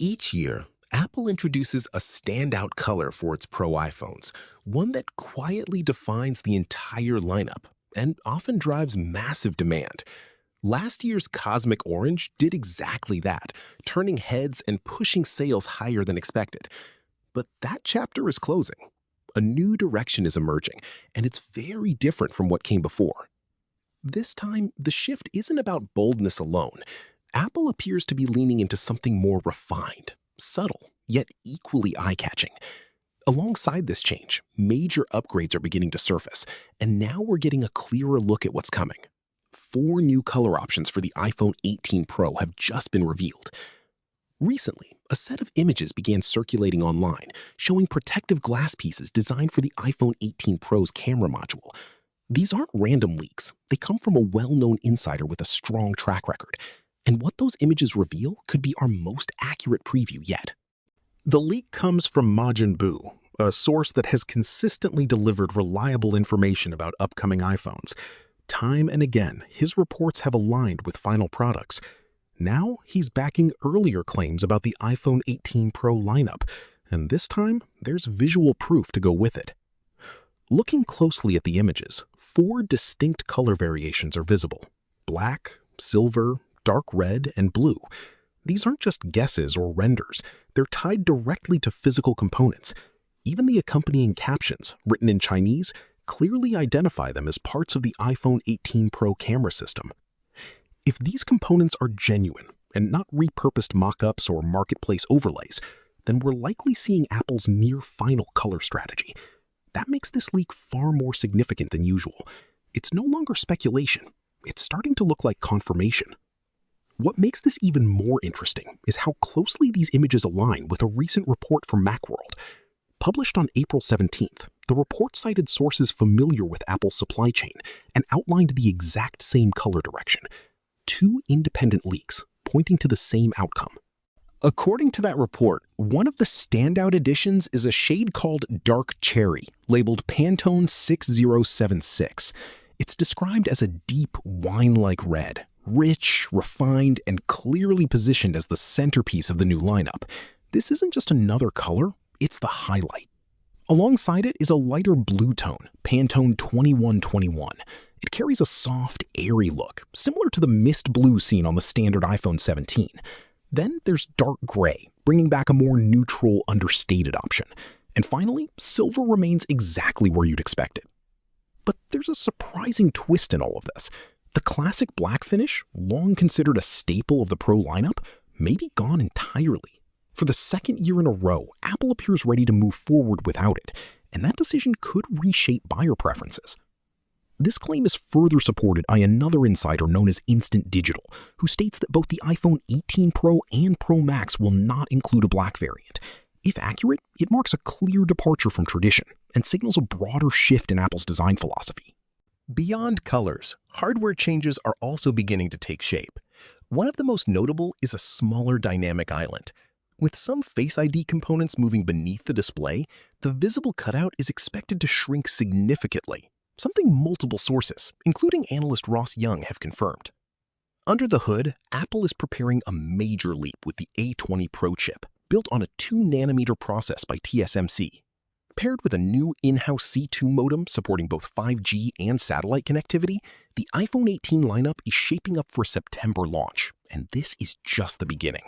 Each year, Apple introduces a standout color for its Pro iPhones, one that quietly defines the entire lineup and often drives massive demand. Last year's Cosmic Orange did exactly that, turning heads and pushing sales higher than expected. But that chapter is closing. A new direction is emerging, and it's very different from what came before. This time, the shift isn't about boldness alone. Apple appears to be leaning into something more refined, subtle, yet equally eye-catching. Alongside this change, major upgrades are beginning to surface, and now we're getting a clearer look at what's coming. 4 new color options for the iPhone 18 Pro have just been revealed. Recently, a set of images began circulating online, showing protective glass pieces designed for the iPhone 18 Pro's camera module. These aren't random leaks. They come from a well-known insider with a strong track record. And what those images reveal could be our most accurate preview yet. The leak comes from Majin Buu, a source that has consistently delivered reliable information about upcoming iPhones. Time and again, his reports have aligned with final products. Now, he's backing earlier claims about the iPhone 18 Pro lineup, and this time, there's visual proof to go with it. Looking closely at the images, 4 distinct color variations are visible: black, silver, dark red, and blue. These aren't just guesses or renders. They're tied directly to physical components. Even the accompanying captions, written in Chinese, clearly identify them as parts of the iPhone 18 Pro camera system. If these components are genuine and not repurposed mock-ups or marketplace overlays, then we're likely seeing Apple's near-final color strategy. That makes this leak far more significant than usual. It's no longer speculation. It's starting to look like confirmation. What makes this even more interesting is how closely these images align with a recent report from Macworld. Published on April 17th, the report cited sources familiar with Apple's supply chain and outlined the exact same color direction. 2 independent leaks pointing to the same outcome. According to that report, one of the standout additions is a shade called Dark Cherry, labeled Pantone 6076. It's described as a deep wine-like red, rich, refined, and clearly positioned as the centerpiece of the new lineup. This isn't just another color, it's the highlight. Alongside it is a lighter blue tone, Pantone 2121. It carries a soft, airy look, similar to the mist blue seen on the standard iPhone 17. Then there's dark gray, bringing back a more neutral, understated option. And finally, silver remains exactly where you'd expect it. But there's a surprising twist in all of this. The classic black finish, long considered a staple of the Pro lineup, may be gone entirely. For the second year in a row, Apple appears ready to move forward without it, and that decision could reshape buyer preferences. This claim is further supported by another insider known as Instant Digital, who states that both the iPhone 18 Pro and Pro Max will not include a black variant. If accurate, it marks a clear departure from tradition and signals a broader shift in Apple's design philosophy. Beyond colors, hardware changes are also beginning to take shape. One of the most notable is a smaller dynamic island. With some Face ID components moving beneath the display, the visible cutout is expected to shrink significantly, something multiple sources, including analyst Ross Young, have confirmed. Under the hood, Apple is preparing a major leap with the A20 Pro chip, built on a 2nm process by TSMC. Paired with a new in-house C2 modem supporting both 5G and satellite connectivity, the iPhone 18 lineup is shaping up for a September launch, and this is just the beginning.